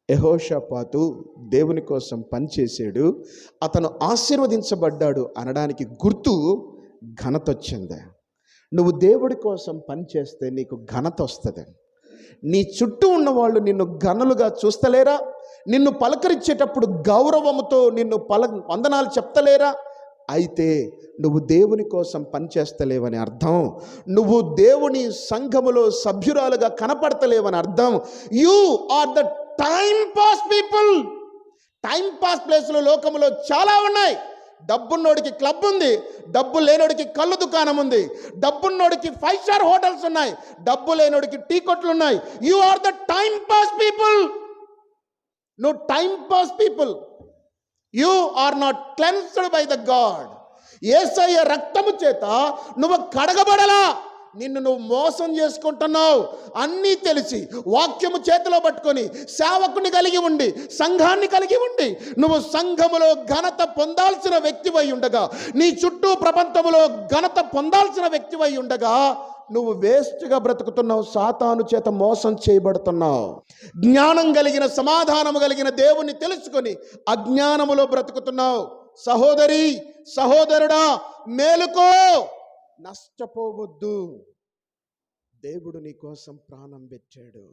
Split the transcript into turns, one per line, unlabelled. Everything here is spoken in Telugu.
యెహోషాపాతు దేవుని కోసం పనిచేశాడు, అతను ఆశీర్వదించబడ్డాడు అనడానికి గుర్తు ఘనత వచ్చింది. నువ్వు దేవుడి కోసం పనిచేస్తే నీకు ఘనత వస్తుంది. నీ చుట్టూ ఉన్నవాళ్ళు నిన్ను ఘనులుగా చూస్తలేరా? నిన్ను పలకరించేటప్పుడు గౌరవంతో నిన్ను వందనాలు చెప్తలేరా? అయితే నువ్వు దేవుని కోసం పనిచేస్తలేవని అర్థం. నువ్వు దేవుని సంఘములో సభ్యురాలుగా కనపడతలేవని అర్థం. You are the time pass people. Time pass ప్లేస్లు లోకంలో చాలా ఉన్నాయి. డబ్బున్నోడికి క్లబ్ ఉంది, డబ్బు లేనోడికి కళ్ళు దుకాణం ఉంది. డబ్బున్నోడికి 5 స్టార్ హోటల్స్ ఉన్నాయి, డబ్బు లేనోడికి టీ కొట్లు ఉన్నాయి. You are the time pass people. నువ్వు time pass people. You are not cleansed by the God. Yesayya రక్తము చేత నువ్వు కడగబడలా. నిన్ను నువ్వు మోసం చేసుకుంటున్నావు అన్నీ తెలిసి, వాక్యము చేతిలో పట్టుకొని సేవకుని కలిగి ఉండి, సంఘాన్ని కలిగి ఉండి, నువ్వు సంఘములో ఘనత పొందాల్సిన వ్యక్తివై ఉండగా, నీ చుట్టూ ప్రపంచములో ఘనత పొందాల్సిన వ్యక్తివై ఉండగా నువ్వు వేస్ట్గా బ్రతుకుతున్నావు. సాతాను చేత మోసం చేయబడుతున్నావు. జ్ఞానం కలిగిన, సమాధానము కలిగిన దేవుని తెలుసుకొని అజ్ఞానములో బ్రతుకుతున్నావు. సహోదరి, సహోదరుడా, మేలుకో, నష్టపోవద్దు. దేవుడు నీ కోసం ప్రాణం పెట్టాడు.